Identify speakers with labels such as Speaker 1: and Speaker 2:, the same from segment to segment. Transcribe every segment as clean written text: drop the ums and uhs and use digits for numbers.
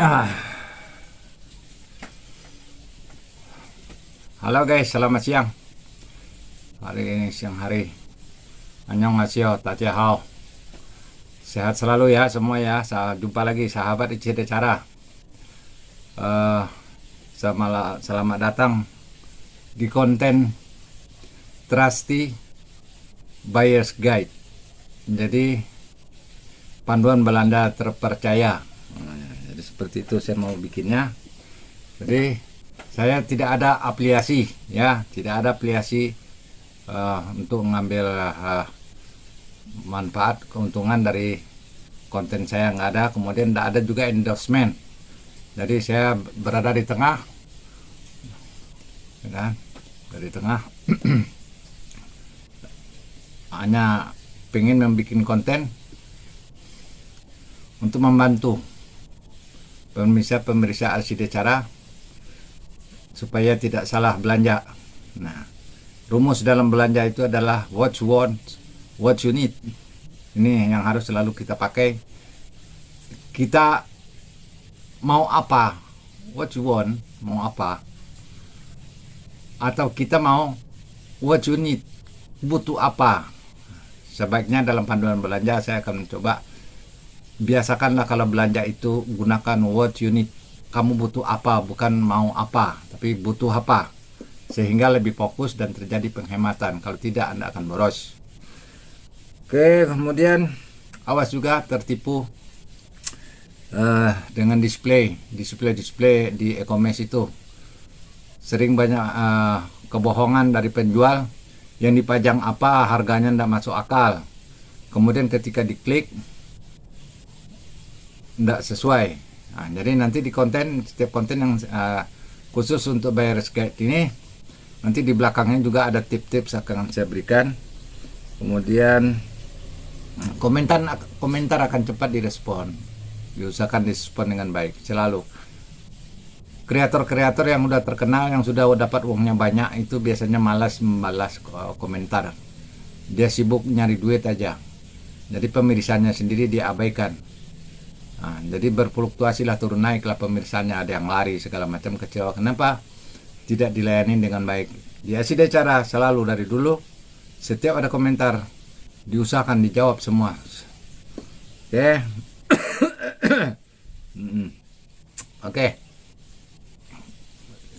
Speaker 1: Ah, halo guys, selamat siang. Hari ini siang hari. Annyeonghaseyo, Tachehao. Sehat selalu ya semua ya. Jumpa lagi sahabat ICD Cara. Eh, Selamat datang di konten Trusty Buyer's Guide. Jadi panduan Belanda terpercaya. Jadi seperti itu saya mau bikinnya. Jadi saya tidak ada afiliasi ya, tidak ada afiliasi untuk mengambil manfaat keuntungan dari konten saya, nggak ada. Kemudian tidak ada juga endorsement. Jadi saya berada di tengah, ya kan? Dari tengah hanya pengen membuat konten untuk membantu pemirsa LCD Cara supaya tidak salah belanja. Nah, rumus dalam belanja itu adalah what you want, what you need. Ini yang harus selalu kita pakai. Kita mau apa, what you want, mau apa, atau kita mau what you need, butuh apa. Sebaiknya dalam panduan belanja saya akan mencoba, biasakanlah kalau belanja itu gunakan what you need. Kamu butuh apa, bukan mau apa, tapi butuh apa, sehingga lebih fokus dan terjadi penghematan. Kalau tidak, Anda akan boros. Oke, kemudian awas juga tertipu dengan display di e-commerce. Itu sering banyak kebohongan dari penjual, yang dipajang apa, harganya tidak masuk akal. Kemudian ketika diklik tidak sesuai. Nah, jadi nanti di setiap konten yang khusus untuk Buyer's Guide ini, nanti di belakangnya juga ada tips-tips akan saya berikan. Kemudian komentar akan cepat direspon. Diusahakan direspon dengan baik selalu. Kreator-kreator yang udah terkenal, yang sudah dapat uangnya banyak, itu biasanya malas membalas komentar. Dia sibuk nyari duit aja. Jadi pemirsanya sendiri dia abaikan. Nah, jadi berfluktuasilah, turun naiklah pemirsanya, ada yang lari segala macam, kecewa. Kenapa tidak dilayani dengan baik? Di LCD Cara selalu dari dulu, setiap ada komentar diusahakan dijawab semua. Oke. Oke.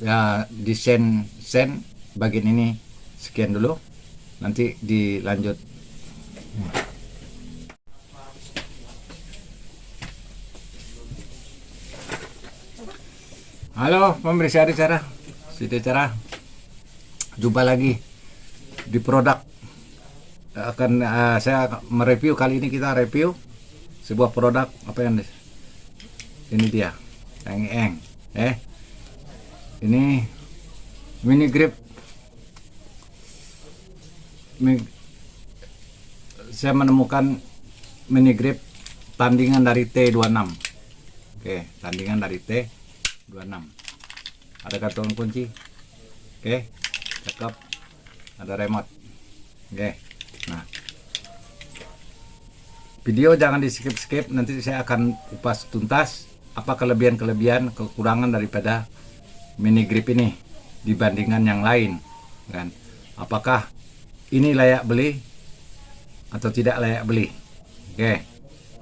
Speaker 1: Ya, di send bagian ini sekian dulu, nanti dilanjut. Halo pemirsa ICD Cara, jumpa lagi di produk. Saya mereview kali ini. Kita review sebuah produk apa yang ini dia, yang ini mini grip. Saya menemukan mini grip tandingan dari T26. Oke, tandingan dari T26. Ada kantongan kunci. Oke, cakep. Ada remote. Oke. Nah, video jangan di skip, nanti saya akan kupas tuntas apa kelebihan kekurangan daripada mini grip ini dibandingkan yang lain, kan? Apakah ini layak beli atau tidak layak beli? Oke.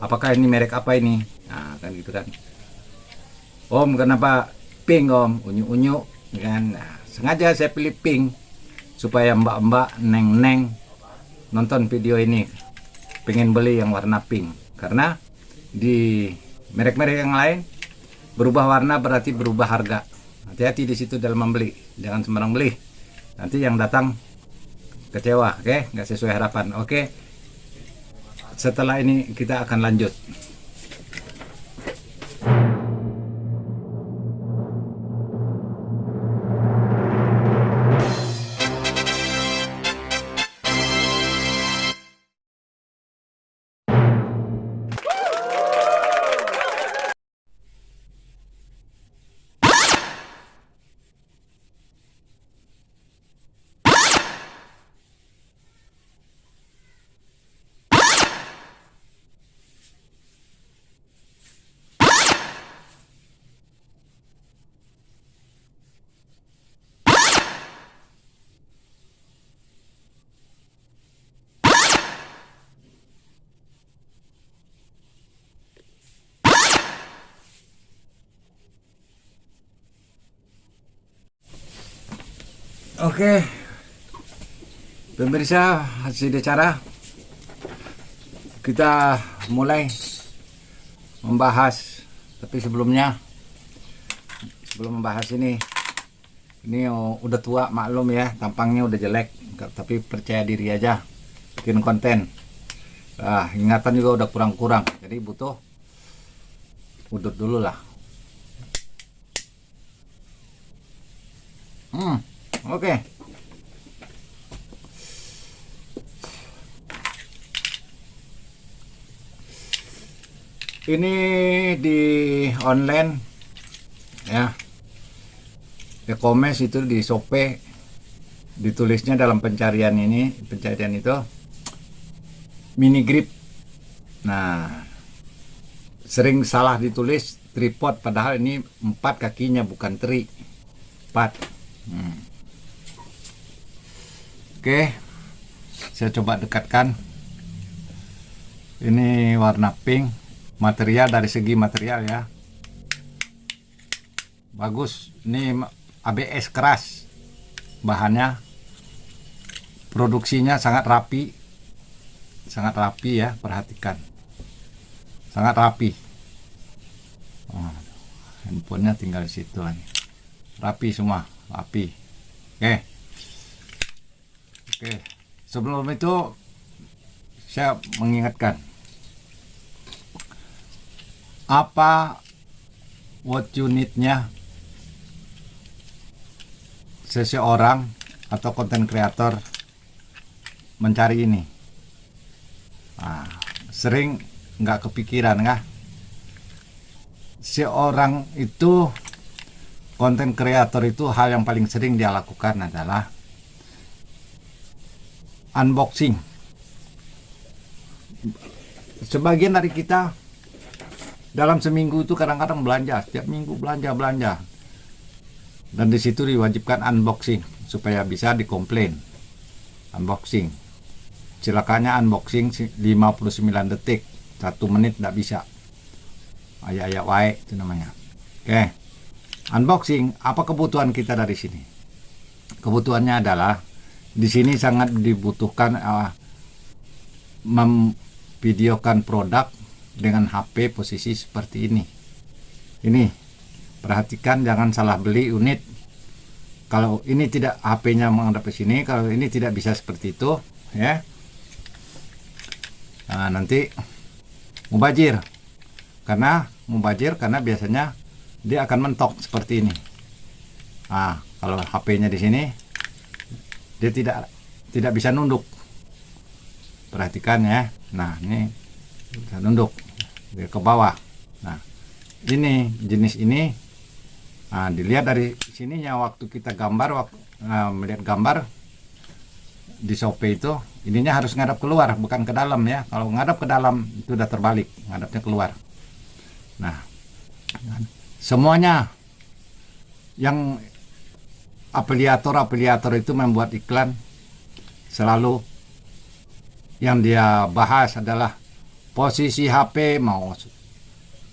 Speaker 1: Apakah ini merek apa ini? Nah, kan gitu kan. Om, kenapa pink om? Unyu-unyu, kan? Nah, sengaja saya pilih pink supaya mbak-mbak, neng-neng nonton video ini pengen beli yang warna pink. Karena di merek-merek yang lain berubah warna berarti berubah harga. Hati-hati di situ dalam membeli, jangan sembarang beli. Nanti yang datang kecewa, oke? Nggak sesuai harapan, oke? Setelah ini kita akan lanjut. Oke, pemirsa, hasil acara kita mulai membahas. Tapi sebelum membahas ini udah tua, maklum ya, tampangnya udah jelek, tapi percaya diri aja bikin konten. Ingatan juga udah kurang-kurang, jadi butuh udut dulu lah. Oke. Ini di online ya, e-commerce itu di Shopee, ditulisnya dalam pencarian itu mini grip. Nah, sering salah ditulis tripod, padahal ini 4 kakinya, bukan 4. Oke, saya coba dekatkan. Ini warna pink. Material, dari segi material ya bagus. Ini ABS keras bahannya, produksinya sangat rapi ya, perhatikan, sangat rapi. Handphonenya tinggal di situ kan, rapi semua, rapi. Oke, sebelum itu saya mengingatkan, apa what you need-nya seseorang atau konten kreator mencari ini. Sering nggak kepikiran nggak? Seorang itu, konten kreator itu, hal yang paling sering dia lakukan adalah unboxing. Sebagian dari kita dalam seminggu itu kadang-kadang belanja, setiap minggu belanja, dan di situ diwajibkan unboxing supaya bisa dikomplain. Unboxing, celakanya unboxing 59 detik, 1 menit tidak bisa, ayak-ayak wae itu namanya. Oke, unboxing, apa kebutuhan kita dari sini? Kebutuhannya adalah di sini sangat dibutuhkan memvideokan produk dengan HP posisi seperti ini. Ini perhatikan, jangan salah beli unit. Kalau ini tidak, HP-nya menghadap ke sini, kalau ini tidak bisa seperti itu ya. Nanti mubazir, karena biasanya dia akan mentok seperti ini. Kalau HP-nya di sini, dia tidak bisa nunduk. Perhatikan ya. Nah, ini bisa nunduk ke bawah. Nah, ini jenis ini, dilihat dari sininya waktu kita gambar, melihat gambar di Shopee itu, ininya harus ngadap keluar, bukan ke dalam ya. Kalau ngadap ke dalam itu udah terbalik, ngadapnya keluar. Nah, semuanya yang afiliator itu membuat iklan, selalu yang dia bahas adalah posisi HP, mau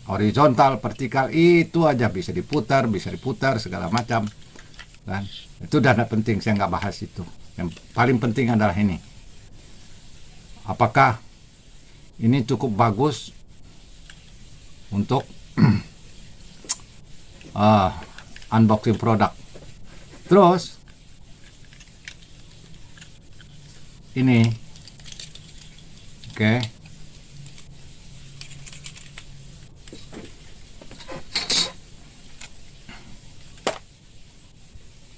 Speaker 1: horizontal, vertikal, itu aja bisa diputar segala macam. Dan itu udah tidak penting, saya nggak bahas itu. Yang paling penting adalah ini, apakah ini cukup bagus untuk unboxing produk. Terus ini, oke.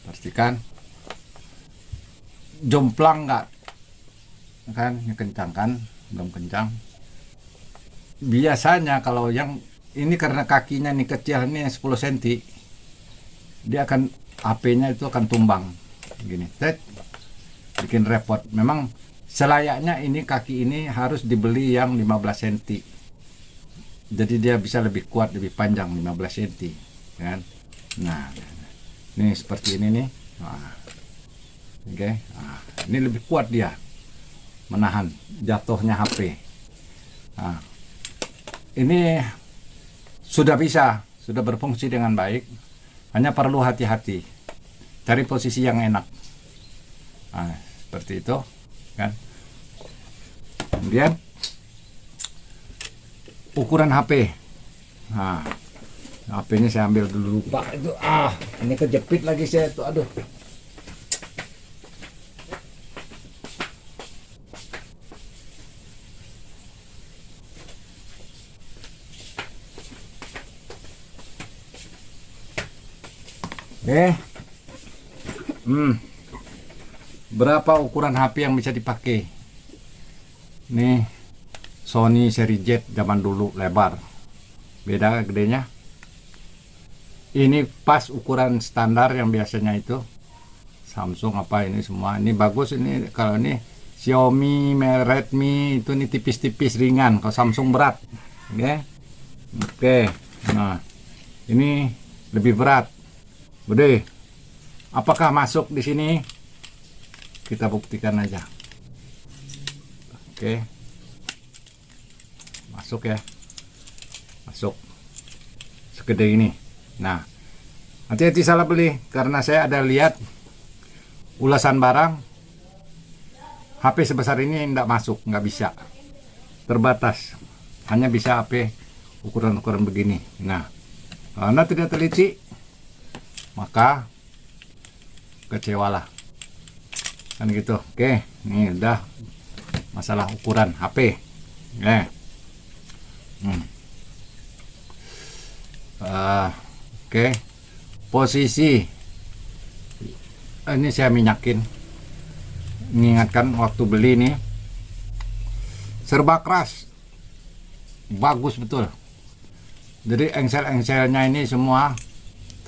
Speaker 1: Pastikan jomplang nggak, kan kencang kan, belum kencang. Biasanya kalau yang ini karena kakinya nih kecil, ini 10 cm, dia akan, HP-nya itu akan tumbang gini, bikin repot. Memang selayaknya ini kaki ini harus dibeli yang 15 cm, jadi dia bisa lebih kuat, lebih panjang, 15 cm kan. Nah, ini seperti ini nih. Oke. Ini lebih kuat, dia menahan jatuhnya HP. Ini sudah berfungsi dengan baik, hanya perlu hati-hati, cari posisi yang enak. Nah, seperti itu kan. Kemudian ukuran HP. Nah, HP-nya saya ambil dulu, lupa itu. Ini kejepit lagi saya tuh, aduh. Oke. Berapa ukuran HP yang bisa dipakai? Nih Sony seri Z zaman dulu lebar. Beda gedenya. Ini pas ukuran standar yang biasanya itu Samsung apa ini semua. Ini bagus ini. Kalau ini Xiaomi, Redmi itu ini tipis-tipis ringan. Kalau Samsung berat. Oke. Nah, ini lebih berat. Bude, apakah masuk di sini? Kita buktikan aja. Oke. Masuk ya. Masuk. Segede ini. Nah, hati-hati salah beli karena saya ada lihat ulasan barang HP sebesar ini tidak masuk, nggak bisa. Terbatas. Hanya bisa HP ukuran-ukuran begini. Nah, kalau Anda tidak teliti maka kecewalah kan gitu. Oke, ini udah masalah ukuran HP. Oke, posisi ini saya minyakin, mengingatkan waktu beli ini serba keras, bagus betul. Jadi engsel-engselnya ini semua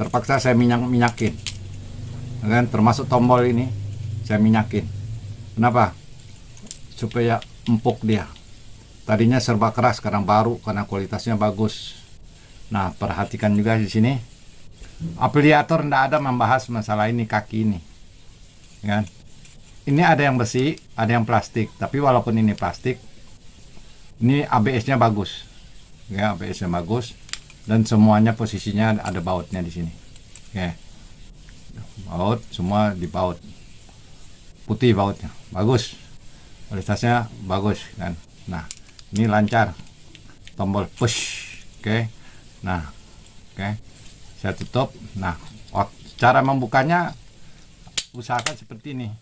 Speaker 1: terpaksa saya minyakin, kan, termasuk tombol ini saya minyakin. Kenapa? Supaya empuk dia. Tadinya serba keras, sekarang baru karena kualitasnya bagus. Nah, perhatikan juga di sini. Afiliator tidak ada membahas masalah ini, kaki ini, kan? Ini ada yang besi, ada yang plastik. Tapi walaupun ini plastik, ini ABS-nya bagus, ya, ABS-nya bagus. Dan semuanya posisinya ada bautnya di sini. Oke. Baut semua di baut. Putih bautnya. Bagus. Kualitasnya bagus kan. Nah, ini lancar. Tombol push. Oke. Nah, oke. Saya tutup. Nah, cara membukanya usahakan seperti ini.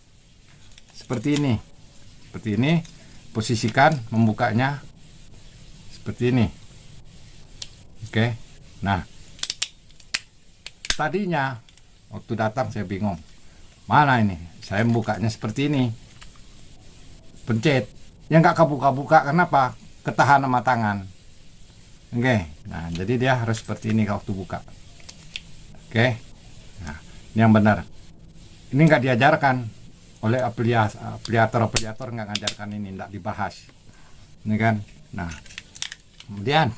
Speaker 1: Seperti ini. Seperti ini. Posisikan membukanya seperti ini. Oke, nah tadinya waktu datang saya bingung, mana ini? Saya membukanya seperti ini, pencet, yang nggak kebuka-buka, kenapa? Ketahan sama tangan. Oke, nah jadi dia harus seperti ini waktu buka. Oke, nah ini yang benar. Ini nggak diajarkan oleh afiliator nggak ngajarkan ini, nggak dibahas. Ini kan, nah kemudian.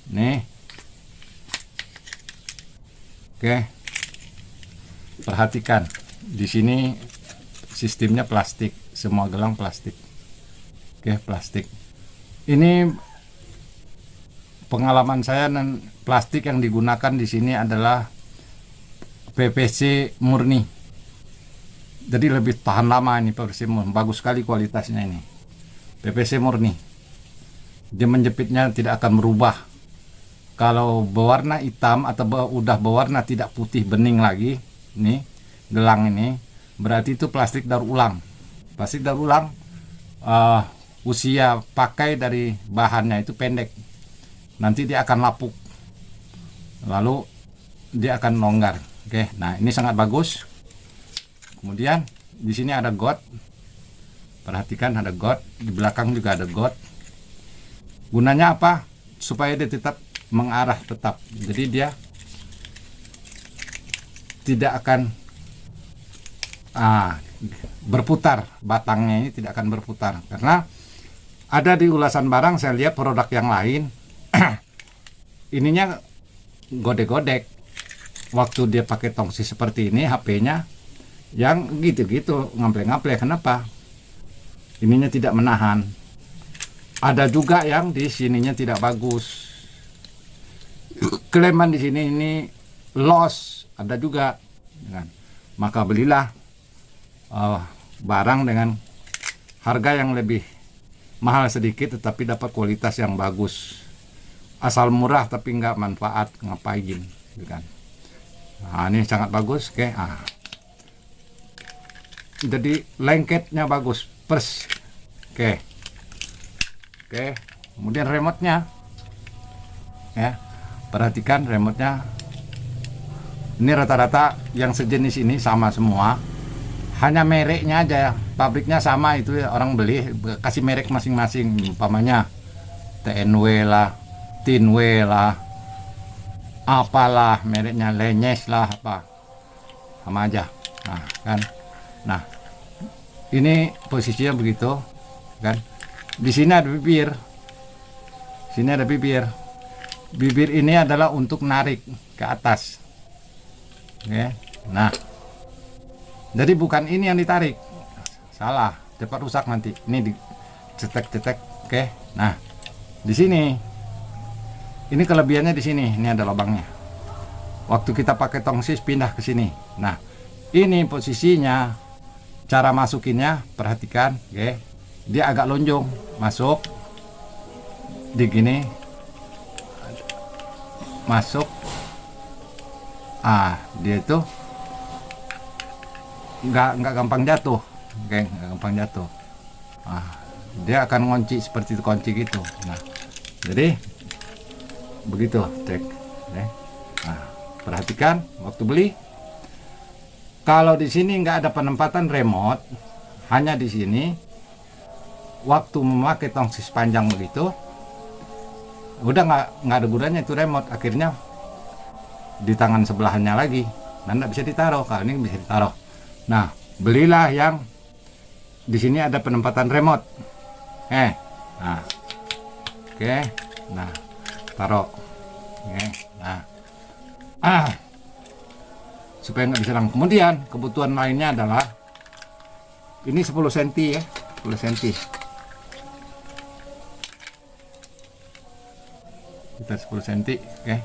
Speaker 1: Nih, oke, perhatikan di sini sistemnya plastik, semua gelang plastik, oke, plastik. Ini pengalaman saya, dan plastik yang digunakan di sini adalah PVC murni, jadi lebih tahan lama ini. PVC murni bagus sekali kualitasnya ini, PVC murni. Dia menjepitnya tidak akan berubah. Kalau berwarna hitam atau udah berwarna tidak putih bening lagi, nih gelang ini, berarti itu plastik daur ulang. Plastik daur ulang, usia pakai dari bahannya itu pendek, nanti dia akan lapuk, lalu dia akan longgar. Oke, nah ini sangat bagus. Kemudian di sini ada got, perhatikan ada got, di belakang juga ada got. Gunanya apa? Supaya dia tetap mengarah tetap. Jadi dia tidak akan berputar, batangnya ini tidak akan berputar. Karena ada di ulasan barang saya lihat produk yang lain ininya godek-godek. Waktu dia pakai tongsi seperti ini, HP-nya yang gitu-gitu, ngample-ngample. Kenapa? Ininya tidak menahan. Ada juga yang di sininya tidak bagus. Keleman di sini ini loss, ada juga. Maka belilah barang dengan harga yang lebih mahal sedikit tetapi dapat kualitas yang bagus. Asal murah tapi nggak manfaat, ngapain gitu kan. Nah, ini sangat bagus. Oke. Jadi lengketnya bagus, pers. Oke. Kemudian remote-nya, ya, perhatikan remote-nya. Ini rata-rata yang sejenis ini sama semua, hanya mereknya aja ya, pabriknya sama, itu orang beli kasih merek masing-masing, umpamanya TNW lah, Tinwe lah, apalah mereknya, Lenyes lah, apa, sama aja. Nah kan, nah ini posisinya begitu kan. Di sini ada bibir, sini ada bibir. Bibir ini adalah untuk narik ke atas. Oke. Nah, jadi bukan ini yang ditarik, salah, cepat rusak nanti. Ini dicetek-cetek. Oke. Nah, di sini, ini kelebihannya di sini. Ini ada lubangnya. Waktu kita pakai tongsis pindah ke sini. Nah, ini posisinya, cara masukinnya, perhatikan. Oke. Dia agak lonjong, masuk di gini, masuk. Dia itu nggak gampang jatuh. Oke, nggak gampang jatuh. Dia akan ngunci seperti itu, kunci gitu. Nah, jadi begitu, cek. Nah, perhatikan waktu beli. Kalau di sini nggak ada penempatan remote, hanya di sini. Waktu memakai tongsis panjang begitu, udah nggak ada gunanya itu remote. Akhirnya di tangan sebelahnya lagi, dan nggak bisa ditaruh. Kalau ini bisa ditaruh. Nah, belilah yang di sini ada penempatan remote. Nah, oke, nah, taruh. Oke, nah, supaya nggak bisa lang. Kemudian kebutuhan lainnya adalah ini 10 cm ya, 10 cm. Kita 10 cm, oke.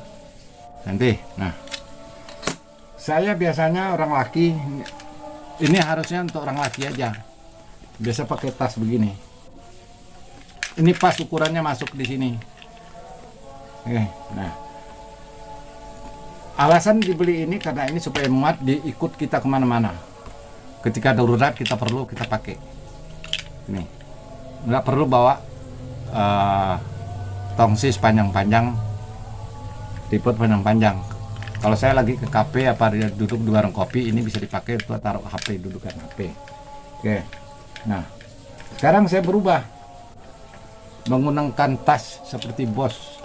Speaker 1: Nanti, nah, saya biasanya orang laki, ini harusnya untuk orang laki aja, biasa pakai tas begini. Ini pas ukurannya masuk di sini. Oke, nah, alasan dibeli ini karena ini supaya muat diikut kita kemana-mana. Ketika darurat kita perlu, kita pakai. Ini nggak perlu bawa tongsis panjang-panjang, tripod panjang-panjang. Kalau saya lagi ke kafe apa duduk di warung kopi, ini bisa dipakai untuk taruh HP, dudukan HP. Oke. Nah, sekarang saya berubah menggunakan tas seperti Bos.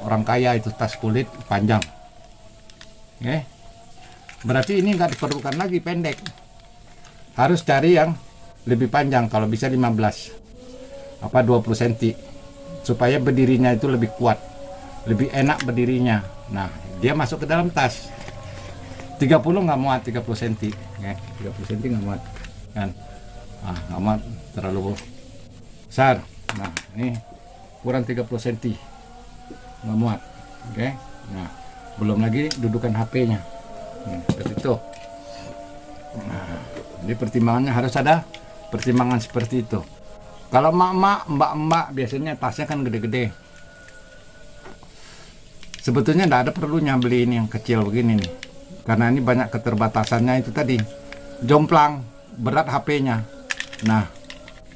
Speaker 1: Orang kaya itu tas kulit panjang. Oke. Berarti ini nggak diperlukan lagi pendek. Harus cari yang lebih panjang, kalau bisa 15 apa 20 cm. Supaya berdirinya itu lebih kuat, lebih enak berdirinya. Nah, dia masuk ke dalam tas. 30 nggak muat, 30 cm. Oke, 30 cm nggak muat. Kan? Nggak muat, terlalu besar. Nah, ini kurang 30 cm. Nggak muat. Oke. Nah, belum lagi dudukan HP-nya. Seperti itu. Nah, jadi pertimbangannya harus ada pertimbangan seperti itu. Kalau mbak-mbak biasanya tasnya kan gede-gede. Sebetulnya tidak ada perlunya beli ini yang kecil begini nih. Karena ini banyak keterbatasannya itu tadi. Jomplang, berat HP-nya. Nah,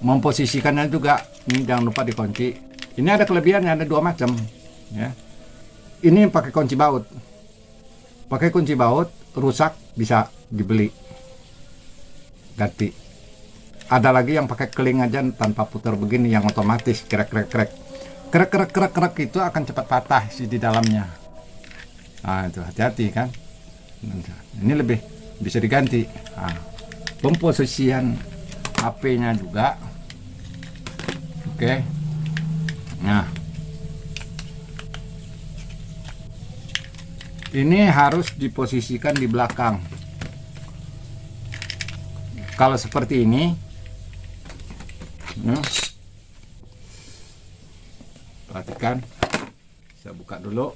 Speaker 1: memposisikannya juga, ini jangan lupa dikunci. Ini ada kelebihannya, ada 2 macam. Ya. Ini pakai kunci baut. Pakai kunci baut, rusak bisa dibeli. Ganti. Ada lagi yang pakai keling aja tanpa putar begini, yang otomatis krek itu akan cepat patah sih di dalamnya. Nah, itu hati-hati kan. Ini lebih bisa diganti. Nah, pemposisian HP-nya juga. Oke. Nah, ini harus diposisikan di belakang. Kalau seperti ini, perhatikan, saya buka dulu.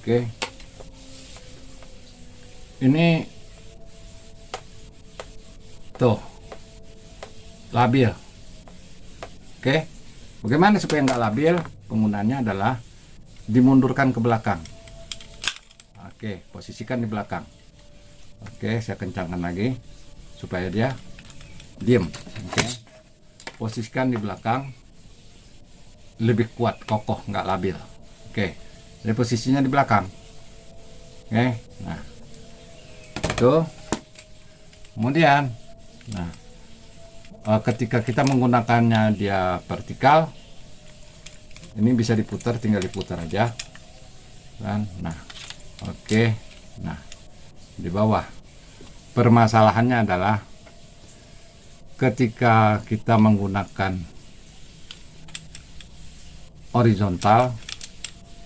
Speaker 1: Oke, ini tuh labil. Oke, bagaimana supaya nggak labil? Penggunaannya adalah dimundurkan ke belakang. Oke, posisikan di belakang. Oke, saya kencangkan lagi supaya dia diem. Oke, posisikan di belakang lebih kuat, kokoh, nggak labil. Oke, jadi posisinya di belakang. Oke, nah itu. Kemudian, nah ketika kita menggunakannya dia vertikal, ini bisa diputar, tinggal diputar aja kan. Nah oke, nah di bawah permasalahannya adalah ketika kita menggunakan horizontal,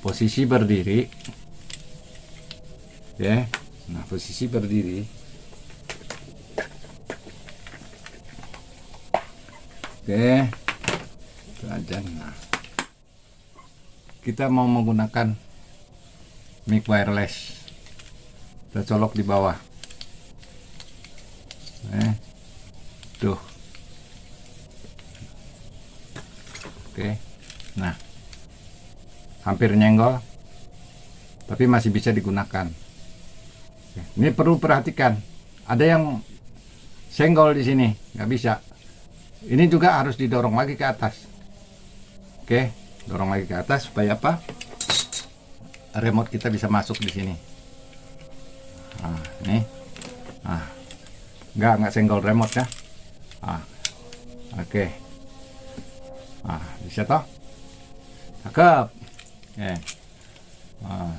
Speaker 1: posisi berdiri, ya. Nah posisi berdiri, oke, itu aja. Nah, kita mau menggunakan mic wireless, kita colok di bawah, tuh, oke. Nah, hampir nyenggol, tapi masih bisa digunakan. Ini perlu perhatikan, ada yang senggol di sini, nggak bisa. Ini juga harus didorong lagi ke atas. Oke, dorong lagi ke atas supaya apa? Remote kita bisa masuk di sini. Nah, nih. Nah, nggak senggol remote ya. Nah, oke. Nah, bisa toh? Cakep. Oke. Nah.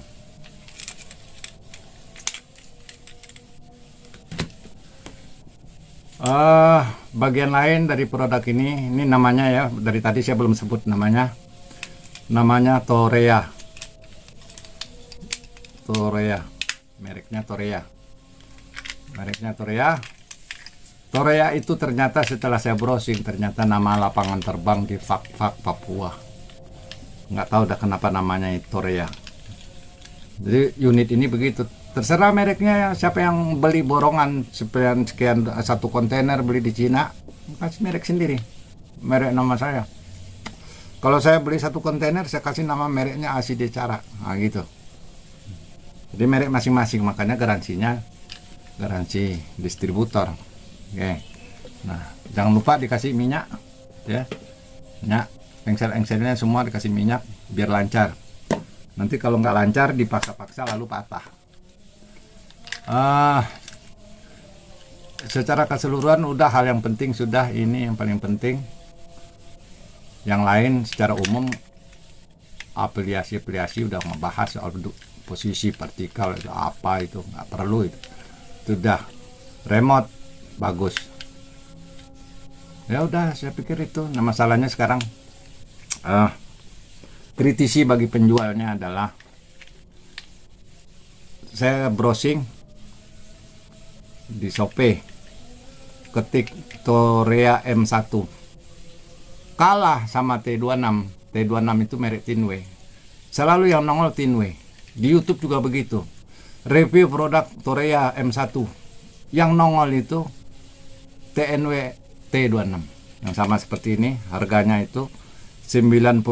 Speaker 1: Bagian lain dari produk ini namanya ya, dari tadi saya belum sebut namanya Torea, mereknya Torea itu ternyata setelah saya browsing, ternyata nama lapangan terbang di Fak-Fak, Papua. Nggak tahu dah kenapa namanya Torea. Jadi unit ini begitu, terserah mereknya ya. Siapa yang beli borongan sekian satu kontainer beli di Cina, kasih merek sendiri, merek nama saya. Kalau saya beli satu kontainer, saya kasih nama mereknya ACD Cara, nah gitu. Jadi merek masing-masing, makanya garansinya garansi distributor. Oke. Nah, jangan lupa dikasih minyak ya, minyak, engsel-engselnya semua dikasih minyak biar lancar. Nanti kalau nggak lancar dipaksa-paksa lalu patah. Secara keseluruhan udah, hal yang penting sudah, ini yang paling penting. Yang lain secara umum aplikasi udah membahas soal posisi vertikal itu apa, itu nggak perlu itu. Sudah remote bagus. Ya udah, saya pikir itu. Nah, masalahnya sekarang kritisi bagi penjualnya adalah, saya browsing di Shopee, ketik Torea M1, kalah sama T26. T26 itu merek Tinway, selalu yang nongol Tinway. Di YouTube juga begitu, review produk Torea M1 yang nongol itu TNW T26 yang sama seperti ini. Harganya itu 98.000,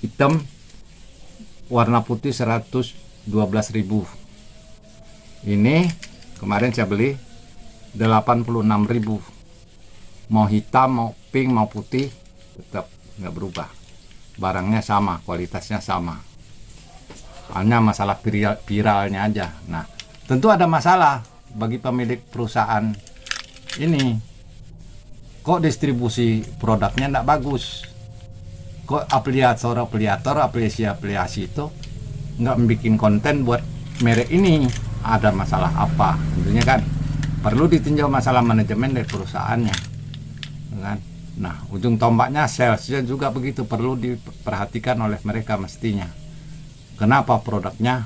Speaker 1: hitam, warna putih 112.000. Ini kemarin saya beli 86.000. Mau hitam, mau pink, mau putih, tetap nggak berubah. Barangnya sama, kualitasnya sama. Hanya masalah viralnya aja. Nah, tentu ada masalah bagi pemilik perusahaan ini. Kok distribusi produknya enggak bagus? Kok aplikasi itu nggak bikin konten buat merek ini? Ada masalah apa? Tentunya kan perlu ditinjau masalah manajemen dari perusahaannya, kan? Nah, ujung tombaknya salesnya juga begitu, perlu diperhatikan oleh mereka mestinya. Kenapa produknya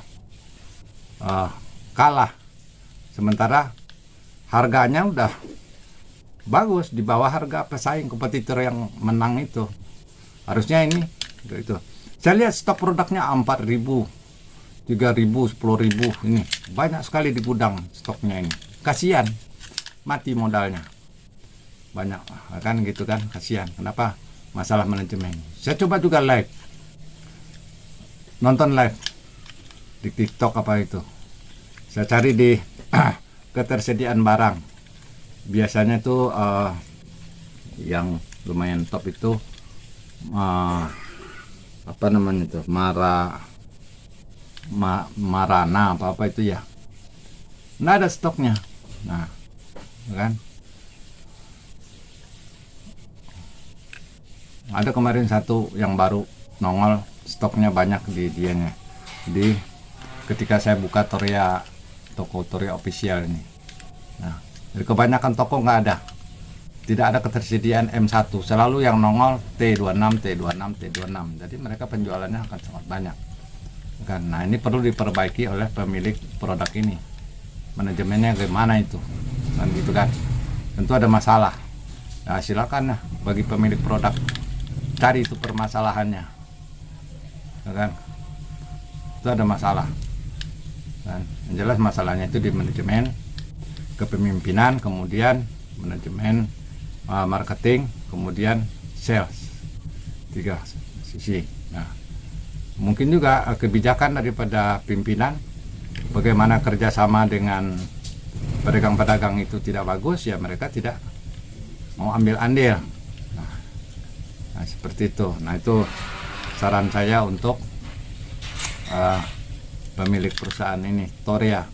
Speaker 1: kalah, sementara harganya udah bagus di bawah harga pesaing kompetitor yang menang itu. Harusnya ini itu. Saya lihat stok produknya 4.000, 3.000, 10.000 ini banyak sekali di gudang stoknya ini. Kasihan, mati modalnya banyak kan gitu kan, kasihan. Kenapa? Masalah manajemen. Saya coba juga live, nonton live di TikTok apa itu. Saya cari di ketersediaan barang. Biasanya tuh yang lumayan top itu apa namanya itu, Marana apa itu ya. Nggak ada stoknya. Nah, kan? Ada kemarin satu yang baru nongol, stoknya banyak di dianya. Ketika saya buka toko Toria official ini. Nah, dari kebanyakan toko nggak ada. Tidak ada ketersediaan M1. Selalu yang nongol T26, T26, T26. Jadi mereka penjualannya akan sangat banyak. Kan? Nah, ini perlu diperbaiki oleh pemilik produk ini. Manajemennya gimana itu? Dan gitu kan. Tentu ada masalah. Nah, silakan bagi pemilik produk cari itu permasalahannya, kan? Itu ada masalah, kan? Yang jelas masalahnya itu di manajemen, kepemimpinan, kemudian manajemen marketing, kemudian sales, 3 sisi. Nah, mungkin juga kebijakan daripada pimpinan, bagaimana kerjasama dengan pedagang-pedagang itu tidak bagus, ya mereka tidak mau ambil andil. Nah, seperti itu. Nah, itu saran saya untuk pemilik perusahaan ini, Toria.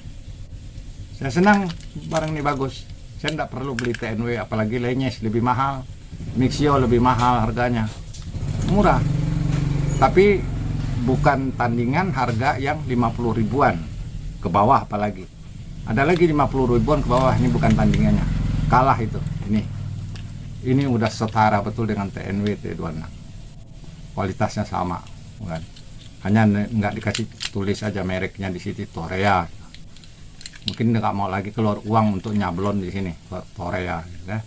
Speaker 1: Saya senang barang ini bagus. Saya tidak perlu beli TNW, apalagi Lenyes lebih mahal, Mixio lebih mahal harganya. Murah. Tapi bukan tandingan harga yang 50 ribuan ke bawah apalagi. Ada lagi 50 ribuan ke bawah, ini bukan tandingannya. Kalah itu. Ini udah setara betul dengan TNW T26. Kualitasnya sama, kan? Hanya nggak dikasih tulis aja mereknya di situ Torea. Mungkin nggak mau lagi keluar uang untuk nyablon di sini Torea, ya.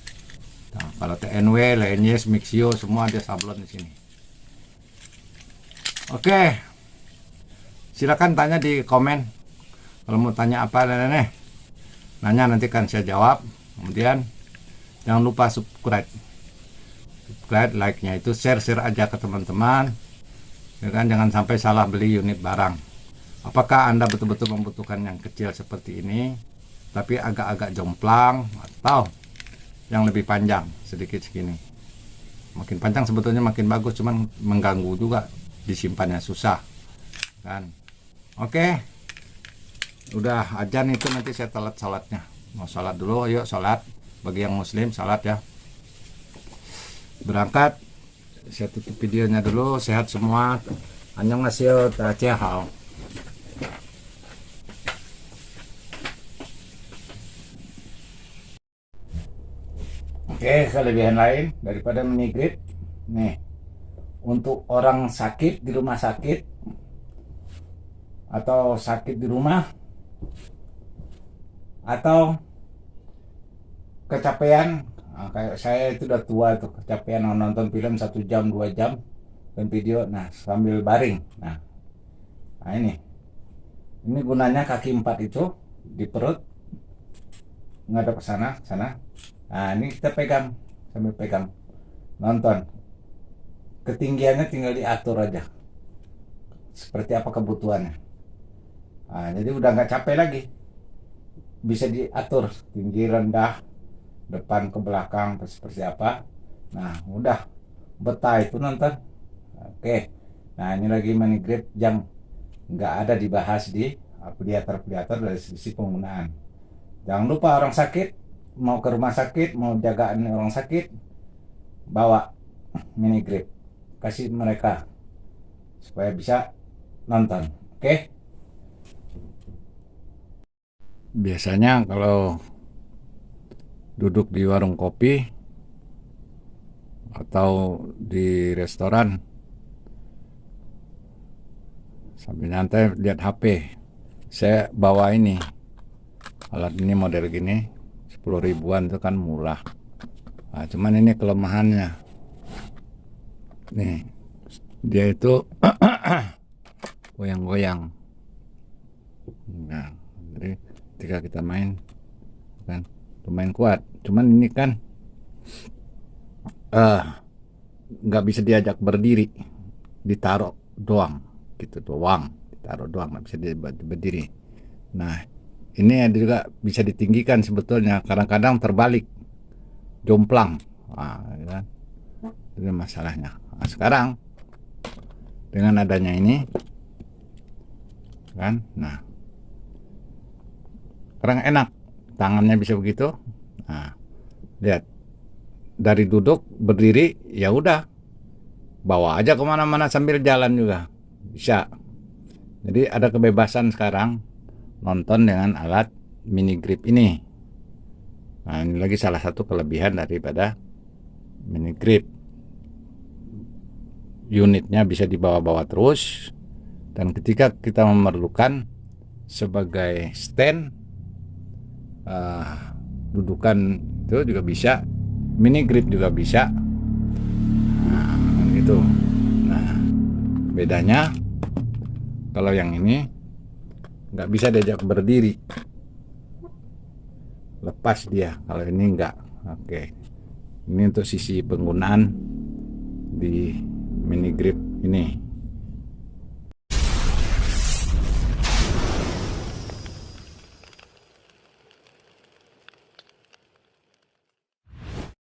Speaker 1: Nah, kalau TNW, Lenyes, Mixio semua dia sablon di sini. Oke, silakan tanya di komen. Kalau mau tanya apa, nanya nanti kan saya jawab. Kemudian jangan lupa subscribe, like-nya itu share aja ke teman-teman, ya kan? Jangan sampai salah beli unit barang. Apakah Anda betul-betul membutuhkan yang kecil seperti ini, tapi agak-agak jomplang, atau yang lebih panjang sedikit segini? Makin panjang sebetulnya makin bagus, cuman mengganggu juga, disimpannya susah, kan? Oke, udah azan itu, nanti saya telat salatnya. Mau salat dulu, yuk salat. Bagi yang muslim salat ya. Berangkat. Saya tutup videonya dulu. Sehat semua. Annyeonghaseyo, dajiahao. Oke, kelebihan lain daripada mini grid nih, untuk orang sakit di rumah sakit atau sakit di rumah atau kecapean. Nah, kayak saya itu udah tua tuh, kecapean nonton film 1 jam 2 jam dan video, nah sambil baring. Nah ini gunanya kaki 4 itu di perut, ngadep ke sana. Nah, ini kita pegang, sambil pegang nonton. Ketinggiannya tinggal diatur aja seperti apa kebutuhannya. Nah, jadi udah nggak capek lagi, bisa diatur tinggi rendah, depan ke belakang seperti apa. Nah, udah betah itu nonton. Oke, nah ini lagi mini grid yang nggak ada dibahas di afiliator dari sisi penggunaan. Jangan lupa orang sakit, mau ke rumah sakit, mau jagaan orang sakit, bawa mini grid, kasih mereka supaya bisa nonton. Oke. Biasanya kalau duduk di warung kopi atau di restoran sambil nyantai lihat HP, saya bawa ini, alat ini model gini 10 ribuan itu kan murah. Nah, cuman ini kelemahannya nih, dia itu goyang-goyang. Nah, jadi ketika kita main kan lumayan kuat. Cuman ini kan nggak bisa diajak berdiri, ditaruh doang gitu doang, ditaruh doang, nggak bisa berdiri. Nah, ini ada juga bisa ditinggikan sebetulnya, kadang-kadang terbalik, jomplang. Nah, kan? Itu masalahnya. Nah, sekarang dengan adanya ini kan, nah sekarang enak, tangannya bisa begitu. Nah, lihat, dari duduk berdiri ya udah, bawa aja kemana-mana sambil jalan juga bisa. Jadi ada kebebasan sekarang nonton dengan alat mini grip ini. Nah, ini lagi salah satu kelebihan daripada mini grip. Unitnya bisa dibawa-bawa terus, dan ketika kita memerlukan sebagai stand, dudukan itu juga bisa, mini grip juga bisa. Nah, gitu. Nah, bedanya kalau yang ini nggak bisa diajak berdiri, lepas dia. Kalau ini nggak. Oke, ini untuk sisi penggunaan di mini grip ini.